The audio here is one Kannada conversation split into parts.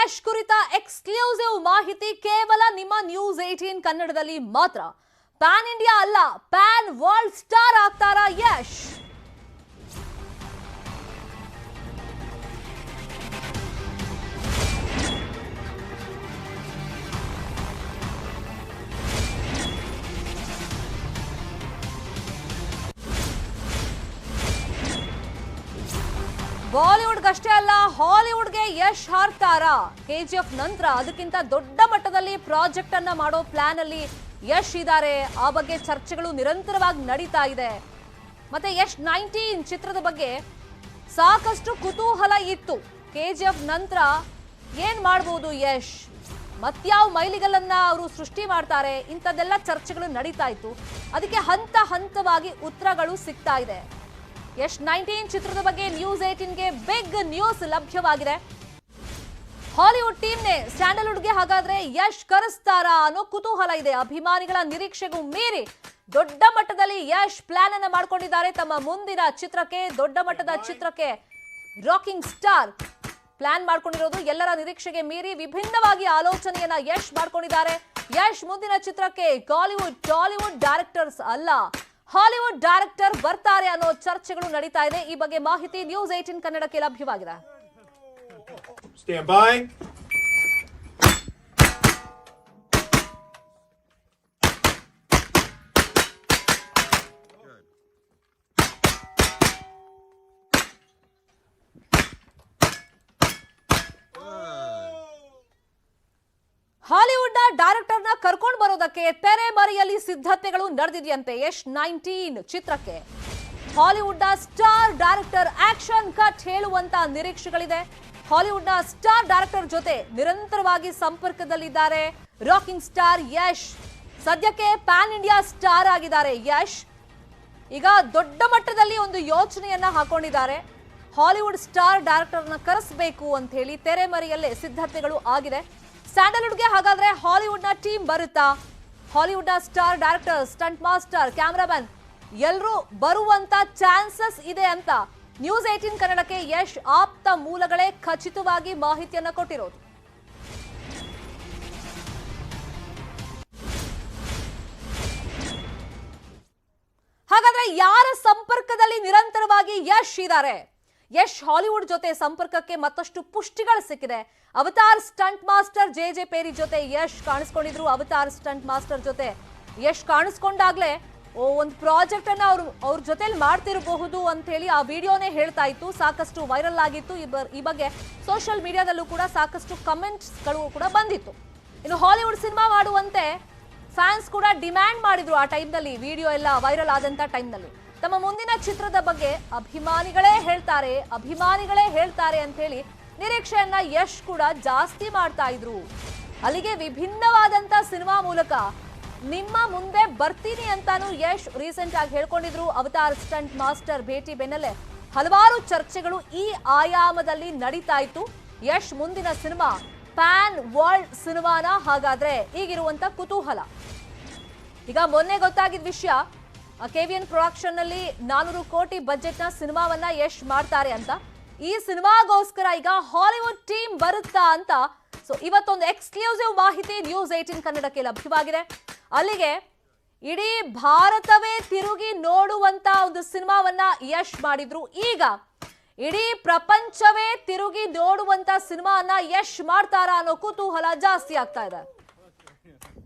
ಯಶ್ ಕುರಿತ ಎಕ್ಸ್ಕ್ಲೂಸಿವ್ ಮಾಹಿತಿ ಕೇವಲ ನಿಮ್ಮ ನ್ಯೂಸ್ 18 ಕನ್ನಡದಲ್ಲಿ ಮಾತ್ರ. ಪ್ಯಾನ್ ಇಂಡಿಯಾ ಅಲ್ಲ, ಪ್ಯಾನ್ ವರ್ಲ್ಡ್ ಸ್ಟಾರ್ ಆಗ್ತಾರಾ ಯಶ್? ಬಾಲಿವುಡ್ಗಷ್ಟೇ ಅಲ್ಲ, ಹಾಲಿವುಡ್ಗೆ ಯಶ್ ಹಾರ್ತಾರಾ? KGF ನಂತರ ಅದಕ್ಕಿಂತ ದೊಡ್ಡ ಮಟ್ಟದಲ್ಲಿ ಪ್ರಾಜೆಕ್ಟ್ ಅನ್ನ ಮಾಡೋ ಪ್ಲಾನ್ ಅಲ್ಲಿ ಯಶ್ ಇದ್ದಾರೆ. ಆ ಬಗ್ಗೆ ಚರ್ಚೆಗಳು ನಿರಂತರವಾಗಿ ನಡೀತಾ ಇದೆ. ಮತ್ತೆ ಯಶ್ 19 ಚಿತ್ರದ ಬಗ್ಗೆ ಸಾಕಷ್ಟು ಕುತೂಹಲ ಇತ್ತು. KGF ನಂತರ ಏನ್ ಮಾಡಬಹುದು ಯಶ್, ಮತ್ಯಾವ ಮೈಲಿಗಲ್ಲನ್ನ ಅವರು ಸೃಷ್ಟಿ ಮಾಡ್ತಾರೆ, ಇಂಥದ್ದೆಲ್ಲ ಚರ್ಚೆಗಳು ನಡೀತಾ ಇತ್ತು. ಅದಕ್ಕೆ ಹಂತ ಹಂತವಾಗಿ ಉತ್ತರಗಳು ಸಿಗ್ತಾ ಇದೆ. ಯಶ್ 19 ಚಿತ್ರದ ಬಗ್ಗೆ ನ್ಯೂಸ್ 18ಗೆ ಬಿಗ್ ನ್ಯೂಸ್ ಲಭ್ಯವಾಗಿದೆ. ಹಾಲಿವುಡ್ ಟೀಮ್ನೇ ಸ್ಯಾಂಡಲ್ವುಡ್ಗೆ ಹಾಗಾದ್ರೆ ಯಶ್ ಕರೆಸ್ತಾರಾ ಅನ್ನೋ ಕುತೂಹಲ ಇದೆ. ಅಭಿಮಾನಿಗಳ ನಿರೀಕ್ಷೆಗೂ ಮೀರಿ ದೊಡ್ಡ ಮಟ್ಟದಲ್ಲಿ ಯಶ್ ಪ್ಲಾನ್ ಅನ್ನ ಮಾಡ್ಕೊಂಡಿದ್ದಾರೆ. ತಮ್ಮ ಮುಂದಿನ ಚಿತ್ರಕ್ಕೆ, ದೊಡ್ಡ ಮಟ್ಟದ ಚಿತ್ರಕ್ಕೆ ರಾಕಿಂಗ್ ಸ್ಟಾರ್ ಪ್ಲಾನ್ ಮಾಡ್ಕೊಂಡಿರೋದು. ಎಲ್ಲರ ನಿರೀಕ್ಷೆಗೆ ಮೀರಿ ವಿಭಿನ್ನವಾಗಿ ಆಲೋಚನೆಯನ್ನ ಯಶ್ ಮಾಡ್ಕೊಂಡಿದ್ದಾರೆ. ಯಶ್ ಮುಂದಿನ ಚಿತ್ರಕ್ಕೆ ಟಾಲಿವುಡ್ ಡೈರೆಕ್ಟರ್ಸ್ ಅಲ್ಲ, ಹಾಲಿವುಡ್ ಡೈರೆಕ್ಟರ್ ಬರ್ತಾರೆ ಅನ್ನೋ ಚರ್ಚೆಗಳು ನಡೀತಾ ಇದೆ. ಈ ಬಗ್ಗೆ ಮಾಹಿತಿ ನ್ಯೂಸ್ 18 ಕನ್ನಡಕ್ಕೆ ಲಭ್ಯವಾಗಿದೆ. Stand by. ಹಾಲಿವುಡ್ ಡೈರೆಕ್ಟರ್ನ ಕರ್ಕೊಂಡು ಬರೋದಕ್ಕೆ ತೆರೆ ಮರೆಯಲ್ಲಿ ಸಿದ್ಧತೆಗಳು ನಡೆದಿದೆಯಂತೆ. ಯಶ್ 19 ಚಿತ್ರಕ್ಕೆ ಹಾಲಿವುಡ್ನ ಸ್ಟಾರ್ ಡೈರೆಕ್ಟರ್ ಆಕ್ಷನ್ ಕಟ್ ಹೇಳುವಂತ ನಿರೀಕ್ಷೆಗಳಿದೆ. ಹಾಲಿವುಡ್ನ ಸ್ಟಾರ್ ಡೈರೆಕ್ಟರ್ ಜೊತೆ ನಿರಂತರವಾಗಿ ಸಂಪರ್ಕದಲ್ಲಿದ್ದಾರೆ ರಾಕಿಂಗ್ ಸ್ಟಾರ್ ಯಶ್. ಸದ್ಯಕ್ಕೆ ಪ್ಯಾನ್ ಇಂಡಿಯಾ ಸ್ಟಾರ್ ಆಗಿದ್ದಾರೆ ಯಶ್. ಈಗ ದೊಡ್ಡ ಮಟ್ಟದಲ್ಲಿ ಒಂದು ಯೋಚನೆಯನ್ನ ಹಾಕೊಂಡಿದ್ದಾರೆ. ಹಾಲಿವುಡ್ ಸ್ಟಾರ್ ಡೈರೆಕ್ಟರ್ನ ಕರೆಸಬೇಕು ಅಂತ ಹೇಳಿ ತೆರೆಮರೆಯಲ್ಲೇ ಸಿದ್ಧತೆಗಳು ಆಗಿದೆ. ಸ್ಯಾಂಡಲ್ವುಡ್ಗೆ ಹಾಗಾದ್ರೆ ಹಾಲಿವುಡ್ನ ಟೀಮ್ ಬರುತ್ತಾ? ಹಾಲಿವುಡ್ನ star director, stunt master, cameraman ಎಲ್ಲರೂ ಬರುವಂತ ಚಾನ್ಸಸ್ ಇದೆ ಅಂತ ನ್ಯೂಸ್ 18 ಕನ್ನಡಕ್ಕೆ ಯಶ್ ಆಪ್ತ ಮೂಲಗಳೇ ಖಚಿತವಾಗಿ ಮಾಹಿತಿಯನ್ನ ಕೊಟ್ಟಿರೋದು. ಹಾಗಾದ್ರೆ ಯಾರ ಸಂಪರ್ಕದಲ್ಲಿ ನಿರಂತರವಾಗಿ ಯಶ್ ಇದ್ದಾರೆ? ಯಶ್ ಹಾಲಿವುಡ್ ಜೊತೆ ಸಂಪರ್ಕಕ್ಕೆ ಮತ್ತಷ್ಟು ಪುಷ್ಟಿಗಳು ಸಿಕ್ಕಿದೆ. ಅವತಾರ್ ಸ್ಟಂಟ್ ಮಾಸ್ಟರ್ ಜೆ ಪೇರಿ ಜೊತೆ ಯಶ್ ಕಾಣಿಸ್ಕೊಂಡಿದ್ರು. ಅವತಾರ್ ಸ್ಟಂಟ್ ಮಾಸ್ಟರ್ ಜೊತೆ ಯಶ್ ಕಾಣಿಸ್ಕೊಂಡಾಗ್ಲೇ ಒಂದು ಪ್ರಾಜೆಕ್ಟ್ ಅನ್ನ ಅವ್ರ ಜೊತೆಲಿ ಮಾಡ್ತಿರಬಹುದು ಅಂತ ಹೇಳಿ ಆ ವಿಡಿಯೋನೇ ಹೇಳ್ತಾ ಇತ್ತು. ಸಾಕಷ್ಟು ವೈರಲ್ ಆಗಿತ್ತು. ಈ ಬಗ್ಗೆ ಸೋಷಿಯಲ್ ಮೀಡಿಯಾದಲ್ಲೂ ಕೂಡ ಸಾಕಷ್ಟು ಕಮೆಂಟ್ಸ್ಗಳು ಕೂಡ ಬಂದಿತ್ತು. ಇನ್ನು ಹಾಲಿವುಡ್ ಸಿನಿಮಾ ಮಾಡುವಂತೆ ಫ್ಯಾನ್ಸ್ ಕೂಡ ಡಿಮ್ಯಾಂಡ್ ಮಾಡಿದ್ರು. ಆ ಟೈಮ್ನಲ್ಲಿ ವಿಡಿಯೋ ಎಲ್ಲ ವೈರಲ್ ಆದಂತ ಟೈಮ್ನಲ್ಲಿ ತಮ್ಮ ಮುಂದಿನ ಚಿತ್ರದ ಬಗ್ಗೆ ಅಭಿಮಾನಿಗಳೇ ಹೇಳ್ತಾರೆ ಅಂತ ಹೇಳಿ ನಿರೀಕ್ಷೆಯನ್ನ ಯಶ್ ಕೂಡ ಜಾಸ್ತಿ ಮಾಡ್ತಾ ಇದ್ರು. ಅಲ್ಲಿಗೆ ವಿಭಿನ್ನವಾದಂತ ಸಿನಿಮಾ ಮೂಲಕ ನಿಮ್ಮ ಮುಂದೆ ಬರ್ತೀನಿ ಅಂತಾನು ಯಶ್ ರೀಸೆಂಟ್ ಆಗಿ ಹೇಳ್ಕೊಂಡಿದ್ರು. ಅವತಾರ್ ಸ್ಟಂಟ್ ಮಾಸ್ಟರ್ ಭೇಟಿ ಬೆನ್ನಲ್ಲೇ ಹಲವಾರು ಚರ್ಚೆಗಳು ಈ ಆಯಾಮದಲ್ಲಿ ನಡೀತಾ ಇತ್ತು. ಯಶ್ ಮುಂದಿನ ಸಿನಿಮಾ ಪ್ಯಾನ್ ವರ್ಲ್ಡ್ ಸಿನಿಮಾನ ಹಾಗಾದ್ರೆ ಈಗಿರುವಂತ ಕುತೂಹಲ. ಈಗ ಮೊನ್ನೆ ಗೊತ್ತಾಗಿದ್ದ ವಿಷಯ, KVN ಪ್ರೊಡಕ್ಷನ್ ನಲ್ಲಿ 400 ಕೋಟಿ ಬಜೆಟ್ ನ ಸಿನಿಮಾವನ್ನ ಯಶ್ ಮಾಡ್ತಾರೆ ಅಂತ. ಈ ಸಿನಿಮಾಗೋಸ್ಕರ ಈಗ ಹಾಲಿವುಡ್ ಟೀಮ್ ಬರುತ್ತಾ ಅಂತ ಇವತ್ತೊಂದು ಎಕ್ಸ್ಕ್ಲೂಸಿವ್ ಮಾಹಿತಿ ನ್ಯೂಸ್ 18 ಕನ್ನಡಕ್ಕೆ ಲಭ್ಯವಾಗಿದೆ. ಅಲ್ಲಿಗೆ ಇಡೀ ಭಾರತವೇ ತಿರುಗಿ ನೋಡುವಂತ ಒಂದು ಸಿನಿಮಾವನ್ನ ಯಶ್ ಮಾಡಿದ್ರು. ಈಗ ಇಡೀ ಪ್ರಪಂಚವೇ ತಿರುಗಿ ನೋಡುವಂತ ಸಿನಿಮಾವನ್ನ ಯಶ್ ಮಾಡ್ತಾರಾ ಅನ್ನೋ ಕುತೂಹಲ ಜಾಸ್ತಿ ಆಗ್ತಾ ಇದೆ.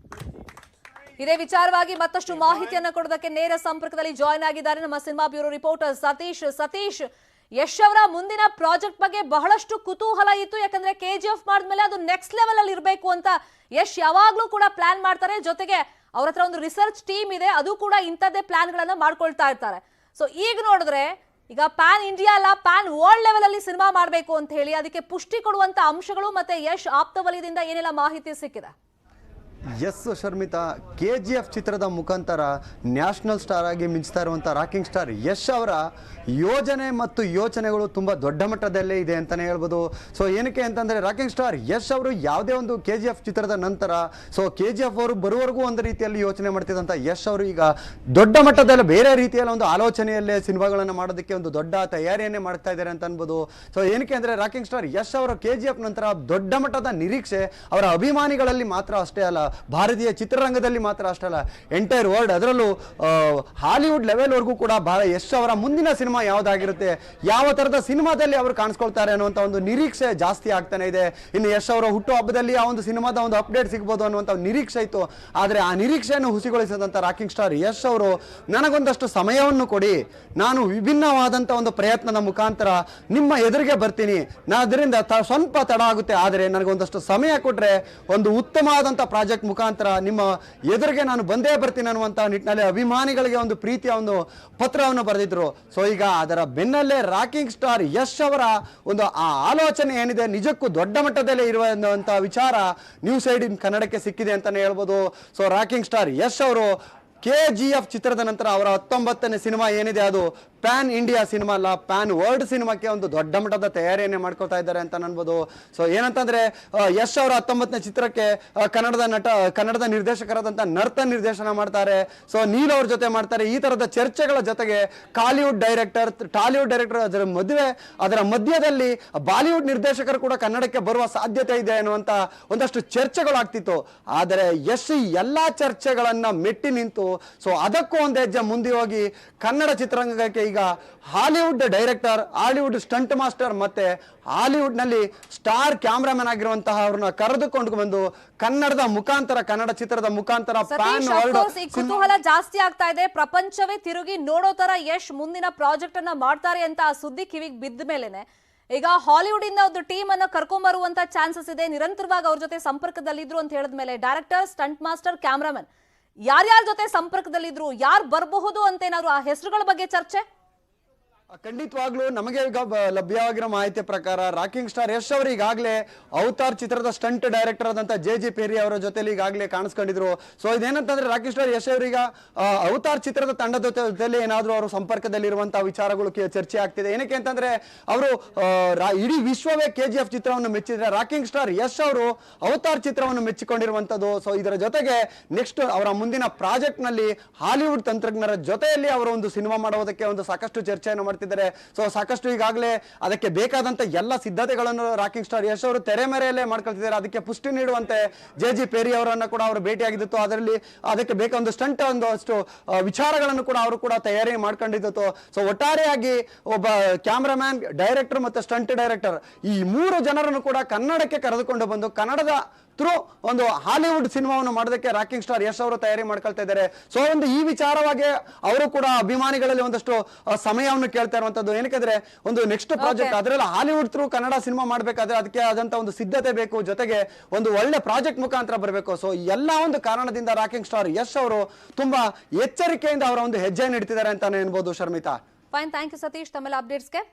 ಇದೇ ವಿಚಾರವಾಗಿ ಮತ್ತಷ್ಟು ಮಾಹಿತಿಯನ್ನು ಕೊಡೋದಕ್ಕೆ ನೇರ ಸಂಪರ್ಕದಲ್ಲಿ ಜಾಯ್ನ್ ಆಗಿದ್ದಾರೆ ನಮ್ಮ cinema bureau reporter Satish. Yash ಅವರ ಮುಂದಿನ ಪ್ರಾಜೆಕ್ಟ್ ಬಗ್ಗೆ ಬಹಳಷ್ಟು ಕುತೂಹಲ ಇತ್ತು. ಯಾಕಂದ್ರೆ KGF ಮಾಡಿದ್ಮೇಲೆ ಅದು ನೆಕ್ಸ್ಟ್ ಲೆವೆಲ್ ಅಲ್ಲಿ ಇರಬೇಕು ಅಂತ ಯಶ್ ಯಾವಾಗ್ಲೂ ಕೂಡ ಪ್ಲಾನ್ ಮಾಡ್ತಾರೆ. ಜೊತೆಗೆ ಅವ್ರ ಹತ್ರ ಒಂದು ರಿಸರ್ಚ್ ಟೀಮ್ ಇದೆ, ಅದು ಕೂಡ ಇಂಥದ್ದೇ ಪ್ಲಾನ್ ಗಳನ್ನ ಮಾಡ್ಕೊಳ್ತಾ ಇರ್ತಾರೆ. ಈಗ ನೋಡಿದ್ರೆ ಈಗ ಪ್ಯಾನ್ ಇಂಡಿಯಾ ಅಲ್ಲ, ಪ್ಯಾನ್ ವರ್ಲ್ಡ್ ಲೆವೆಲ್ ಅಲ್ಲಿ ಸಿನಿಮಾ ಮಾಡಬೇಕು ಅಂತ ಹೇಳಿ ಅದಕ್ಕೆ ಪುಷ್ಟಿ ಕೊಡುವಂತ ಅಂಶಗಳು ಮತ್ತೆ ಯಶ್ ಆಪ್ತ ವಲಯದಿಂದ ಏನೆಲ್ಲ ಮಾಹಿತಿ ಸಿಕ್ಕಿದೆ? ಎಸ್ ಶರ್ಮಿತಾ, KGF ಚಿತ್ರದ ಮುಖಾಂತರ ನ್ಯಾಷನಲ್ ಸ್ಟಾರ್ ಆಗಿ ಮಿಂಚ್ತಾ ಇರುವಂಥ ರಾಕಿಂಗ್ ಸ್ಟಾರ್ ಯಶ್ ಅವರ ಯೋಜನೆ ಮತ್ತು ಯೋಚನೆಗಳು ತುಂಬ ದೊಡ್ಡ ಮಟ್ಟದಲ್ಲೇ ಇದೆ ಅಂತಲೇ ಹೇಳ್ಬೋದು. ಸೊ ಏನಕ್ಕೆ ಅಂತಂದರೆ ರಾಕಿಂಗ್ ಸ್ಟಾರ್ ಯಶ್ ಅವರು ಯಾವುದೇ ಒಂದು KGF ಚಿತ್ರದ ನಂತರ KGF ಅವರು ಬರುವವರೆಗೂ ಒಂದು ರೀತಿಯಲ್ಲಿ ಯೋಚನೆ ಮಾಡ್ತಿದ್ದಂಥ ಯಶ್ ಅವರು ಈಗ ದೊಡ್ಡ ಮಟ್ಟದಲ್ಲಿ ಬೇರೆ ರೀತಿಯಲ್ಲಿ ಒಂದು ಆಲೋಚನೆಯಲ್ಲೇ ಸಿನಿಮಾಗಳನ್ನು ಮಾಡೋದಕ್ಕೆ ಒಂದು ದೊಡ್ಡ ತಯಾರಿಯನ್ನೇ ಮಾಡ್ತಾ ಇದ್ದಾರೆ ಅಂತ ಅನ್ಬೋದು. ಸೊ ಏನಕ್ಕೆ ಅಂದರೆ ರಾಕಿಂಗ್ ಸ್ಟಾರ್ ಯಶ್ ಅವರ KGF ನಂತರ ದೊಡ್ಡ ಮಟ್ಟದ ನಿರೀಕ್ಷೆ ಅವರ ಅಭಿಮಾನಿಗಳಲ್ಲಿ ಮಾತ್ರ ಅಷ್ಟೇ ಅಲ್ಲ, ಭಾರತೀಯ ಚಿತ್ರರಂಗದಲ್ಲಿ ಮಾತ್ರ ಅಷ್ಟೇ ಅಲ್ಲ, ಎಂಟೈರ್ ವರ್ಲ್ಡ್, ಅದರಲ್ಲೂ ಹಾಲಿವುಡ್ ಲೆವೆಲ್ವರೆಗೂ ಕೂಡ ಯಶ್ ಅವರ ಮುಂದಿನ ಸಿನಿಮಾ ಯಾವುದಾಗಿರುತ್ತೆ, ಯಾವ ಥರದ ಸಿನಿಮಾದಲ್ಲಿ ಅವರು ಕಾಣಿಸ್ಕೊಳ್ತಾರೆ ಅನ್ನುವಂಥ ಒಂದು ನಿರೀಕ್ಷೆ ಜಾಸ್ತಿ ಆಗ್ತಾನೆ ಇದೆ. ಇನ್ನು ಯಶ್ ಅವರ ಹುಟ್ಟು ಹಬ್ಬದಲ್ಲಿ ಆ ಒಂದು ಸಿನಿಮಾದ ಒಂದು ಅಪ್ಡೇಟ್ ಸಿಗ್ಬೋದು ಅನ್ನುವಂಥ ನಿರೀಕ್ಷೆ ಇತ್ತು. ಆದರೆ ಆ ನಿರೀಕ್ಷೆಯನ್ನು ಹುಸಿಗೊಳಿಸಿದಂಥ ರಾಕಿಂಗ್ ಸ್ಟಾರ್ ಯಶ್ ಅವರು ನನಗೊಂದಷ್ಟು ಸಮಯವನ್ನು ಕೊಡಿ, ನಾನು ವಿಭಿನ್ನವಾದಂಥ ಒಂದು ಪ್ರಯತ್ನದ ಮುಖಾಂತರ ನಿಮ್ಮ ಎದುರಿಗೆ ಬರ್ತೀನಿ, ಅದರಿಂದ ಸ್ವಲ್ಪ ತಡ ಆಗುತ್ತೆ, ಆದರೆ ನನಗೊಂದಷ್ಟು ಸಮಯ ಕೊಟ್ಟರೆ ಒಂದು ಉತ್ತಮವಾದಂಥ ಪ್ರಾಜೆಕ್ಟ್ ಮುಖಾಂತರ ನಿಮ್ಮ ಎದುರಿಗೆ ನಾನು ಬಂದೇ ಬರ್ತೀನಿ ಅನ್ನುವಂಥ ನಿಟ್ಟಿನಲ್ಲಿ ಅಭಿಮಾನಿಗಳಿಗೆ ಒಂದು ಪ್ರೀತಿಯ ಒಂದು ಪತ್ರವನ್ನು ಬರೆದಿದ್ರು. ಸೊ ಈಗ ಅದರ ಬೆನ್ನಲ್ಲೇ ರಾಕಿಂಗ್ ಸ್ಟಾರ್ ಯಶ್ ಅವರ ಒಂದು ಆ ಆಲೋಚನೆ ಏನಿದೆ ನಿಜಕ್ಕೂ ದೊಡ್ಡ ಮಟ್ಟದಲ್ಲೇ ಇರುವಂಥ ವಿಚಾರ ನ್ಯೂಸ್ 18 ಕನ್ನಡಕ್ಕೆ ಸಿಕ್ಕಿದೆ ಅಂತಾನೆ ಹೇಳ್ಬೋದು. ಸೊ ರಾಕಿಂಗ್ ಸ್ಟಾರ್ ಯಶ್ ಅವರು KGF ಚಿತ್ರದ ನಂತರ ಅವರ 19ನೇ ಸಿನಿಮಾ ಏನಿದೆ ಅದು ಪ್ಯಾನ್ ಇಂಡಿಯಾ ಸಿನಿಮಾ ಅಲ್ಲ, ಪ್ಯಾನ್ ವರ್ಲ್ಡ್ ಸಿನಿಮಾಕ್ಕೆ ಒಂದು ದೊಡ್ಡ ಮಟ್ಟದ ತಯಾರಿಯನ್ನೇ ಮಾಡ್ಕೊಳ್ತಾ ಇದ್ದಾರೆ ಅಂತ ಅನ್ಬೋದು. ಸೊ ಏನಂತಂದ್ರೆ ಯಶ್ ಅವರ 19ನೇ ಚಿತ್ರಕ್ಕೆ ಕನ್ನಡದ ನಿರ್ದೇಶಕರಾದಂಥ ನರ್ತನ್ ನಿರ್ದೇಶನ ಮಾಡ್ತಾರೆ. ಸೊ ನೀಲ್ ಅವ್ರ ಜೊತೆ ಮಾಡ್ತಾರೆ. ಈ ತರದ ಚರ್ಚೆಗಳ ಜೊತೆಗೆ ಟಾಲಿವುಡ್ ಡೈರೆಕ್ಟರ್ ಅದರ ಅದರ ಮಧ್ಯದಲ್ಲಿ ಬಾಲಿವುಡ್ ನಿರ್ದೇಶಕರು ಕೂಡ ಕನ್ನಡಕ್ಕೆ ಬರುವ ಸಾಧ್ಯತೆ ಇದೆ ಅನ್ನುವಂತ ಒಂದಷ್ಟು ಚರ್ಚೆಗಳಾಗ್ತಿತ್ತು. ಆದರೆ ಯಶ್ ಎಲ್ಲಾ ಚರ್ಚೆಗಳನ್ನ ಮೆಟ್ಟಿ ನಿಂತು ಅದಕ್ಕೂ ಒಂದು ಹೆಜ್ಜೆ ಮುಂದೆ ಹೋಗಿ ಕನ್ನಡ ಚಿತ್ರರಂಗಕ್ಕೆ ಈಗ Hollywood director, Hollywood stunt master ಮತ್ತೆ ಹಾಲಿವುಡ್ ನಲ್ಲಿ ಸ್ಟಾರ್ ಕ್ಯಾಮ್ರಾಮನ್ ಆಗಿರುವಂತಹ ಅವ್ರನ್ನ ಕರೆದುಕೊಂಡು ಬಂದು ಕನ್ನಡ ಚಿತ್ರದ ಮುಖಾಂತರ ಪ್ಯಾನ್ ವರ್ಲ್ಡ್ ಕುತೂಹಲ ಜಾಸ್ತಿ ಆಗ್ತಾ ಇದೆ. ಪ್ರಪಂಚವೇ ತಿರುಗಿ ನೋಡೋ ತರ ಯಶ್ ಮುಂದಿನ ಪ್ರಾಜೆಕ್ಟ್ ಅನ್ನ ಮಾಡ್ತಾರೆ ಅಂತ ಆ ಸುದ್ದಿ ಕಿವಿಗೆ ಬಿದ್ದ ಮೇಲೆನೆ ಈಗ ಹಾಲಿವುಡ್ ಇಂದ ಒಂದು ಟೀಮ್ ಅನ್ನ ಕರ್ಕೊಂಡ್ ಬರುವಂತ ಚಾನ್ಸಸ್ ಇದೆ. ನಿರಂತರವಾಗಿ ಅವ್ರ ಜೊತೆ ಸಂಪರ್ಕದಲ್ಲಿದ್ರು ಅಂತ ಹೇಳಿದ್ಮೇಲೆ ಡೈರೆಕ್ಟರ್, ಸ್ಟಂಟ್ ಮಾಸ್ಟರ್, ಕ್ಯಾಮ್ರಾಮನ್ ಯಾರ್ಯಾರ ಜೊತೆ ಸಂಪರ್ಕದಲ್ಲಿದ್ರು, ಯಾರು ಬರಬಹುದು ಅಂತ ಏನಾದ್ರು ಆ ಹೆಸರುಗಳ ಬಗ್ಗೆ ಚರ್ಚೆ? ಖಂಡಿತವಾಗ್ಲೂ ನಮಗೆ ಈಗ ಲಭ್ಯವಾಗಿರೋ ಮಾಹಿತಿ ಪ್ರಕಾರ ರಾಕಿಂಗ್ ಸ್ಟಾರ್ ಯಶ್ ಅವರು ಈಗಾಗಲೇ ಅವತಾರ್ ಚಿತ್ರದ ಸ್ಟಂಟ್ ಡೈರೆಕ್ಟರ್ ಆದಂತ JG ಪೆರಿ ಅವರ ಜೊತೆಲಿ ಈಗಾಗಲೇ ಕಾಣಿಸ್ಕೊಂಡಿದ್ರು. ಸೊ ಇದೇನಂತಂದ್ರೆ ರಾಕಿಂಗ್ ಸ್ಟಾರ್ ಯಶ್ ಅವರೀಗ ಅವತಾರ್ ಚಿತ್ರದ ತಂಡದ ಜೊತೆಲಿ ಏನಾದ್ರು ಅವರು ಸಂಪರ್ಕದಲ್ಲಿರುವಂತಹ ವಿಚಾರಗಳು ಚರ್ಚೆ ಆಗ್ತಿದೆ. ಏನಕ್ಕೆ ಅಂತಂದ್ರೆ ಅವರು ಇಡೀ ವಿಶ್ವವೇ KGF ಚಿತ್ರವನ್ನು ಮೆಚ್ಚಿದ್ರೆ ರಾಕಿಂಗ್ ಸ್ಟಾರ್ ಯಶ್ ಅವರು ಅವತಾರ್ ಚಿತ್ರವನ್ನು ಮೆಚ್ಚಿಕೊಂಡಿರುವಂತದ್ದು. ಸೊ ಇದರ ಜೊತೆಗೆ ನೆಕ್ಸ್ಟ್ ಅವರ ಮುಂದಿನ ಪ್ರಾಜೆಕ್ಟ್ ನಲ್ಲಿ ಹಾಲಿವುಡ್ ತಂತ್ರಜ್ಞರ ಜೊತೆಯಲ್ಲಿ ಅವರು ಒಂದು ಸಿನಿಮಾ ಮಾಡೋದಕ್ಕೆ ಒಂದು ಸಾಕಷ್ಟು ಚರ್ಚೆಯನ್ನು ಮಾಡ್ತಿದ್ದಾರೆ. ಸೊ ಸಾಕಷ್ಟು ಈಗಾಗಲೇ ಅದಕ್ಕೆ ಬೇಕಾದಂತ ಎಲ್ಲ ಸಿದ್ಧತೆಗಳನ್ನು ರಾಕಿಂಗ್ ಸ್ಟಾರ್ ಯಶ್ ಅವರು ತೆರೆ ಮೇರೆಯಲ್ಲೇ ಮಾಡ್ಕೊಳ್ತಿದ್ದಾರೆ. ಅದಕ್ಕೆ ಪುಷ್ಟಿ ನೀಡುವಂತೆ JG ಪೆರಿ ಅವರನ್ನ ಕೂಡ ಅವರು ಭೇಟಿಯಾಗಿದ್ದು, ಅದರಲ್ಲಿ ಅದಕ್ಕೆ ಬೇಕಾದ ಸ್ಟಂಟ್ ಒಂದಷ್ಟು ವಿಚಾರಗಳನ್ನು ಕೂಡ ಅವರು ಕೂಡ ತಯಾರಿ ಮಾಡ್ಕೊಂಡಿದ್ದು. ಸೊ ಒಟ್ಟಾರೆಯಾಗಿ ಒಬ್ಬ ಕ್ಯಾಮ್ರಾಮ್ಯಾನ್, ಡೈರೆಕ್ಟರ್ ಮತ್ತೆ ಸ್ಟಂಟ್ ಡೈರೆಕ್ಟರ್ ಈ 3 ಜನರನ್ನು ಕೂಡ ಕನ್ನಡಕ್ಕೆ ಕರೆದುಕೊಂಡು ಬಂದು ಕನ್ನಡದ ಥ್ರೂ ಒಂದು ಹಾಲಿವುಡ್ ಸಿನಿಮಾವನ್ನು ಮಾಡೋದಕ್ಕೆ ರಾಕಿಂಗ್ ಸ್ಟಾರ್ ಯಶ್ ಅವರು ತಯಾರಿ ಮಾಡ್ಕೊಳ್ತಾ ಇದ್ದಾರೆ. ಸೊ ಒಂದು ಈ ವಿಚಾರವಾಗಿ ಅವರು ಕೂಡ ಅಭಿಮಾನಿಗಳಲ್ಲಿ ಒಂದಷ್ಟು ಸಮಯವನ್ನು ಕೇಳ್ತಾ ಇರುವಂತದ್ದು. ಏನಕ್ಕೆ ಒಂದು ನೆಕ್ಸ್ಟ್ ಪ್ರಾಜೆಕ್ಟ್ ಅದರಲ್ಲಿ ಹಾಲಿವುಡ್ ಥ್ರೂ ಕನ್ನಡ ಸಿನಿಮಾ ಮಾಡಬೇಕಾದ್ರೆ ಅದಕ್ಕೆ ಆದಂತ ಒಂದು ಸಿದ್ಧತೆ ಬೇಕು, ಜೊತೆಗೆ ಒಂದು ಒಳ್ಳೆ ಪ್ರಾಜೆಕ್ಟ್ ಮುಖಾಂತರ ಬರಬೇಕು. ಸೊ ಎಲ್ಲ ಒಂದು ಕಾರಣದಿಂದ ರಾಕಿಂಗ್ ಸ್ಟಾರ್ ಯಶ್ ಅವರು ತುಂಬಾ ಎಚ್ಚರಿಕೆಯಿಂದ ಅವರ ಒಂದು ಹೆಜ್ಜೆ ಇಡ್ತಿದ್ದಾರೆ ಅಂತಾನೆ ಅನ್ಬೋದು Sharmita. Fine, thank you Satish ತಮ್ಮೆಲ್ಲ ಅಪ್ಡೇಟ್ಸ್ಗೆ.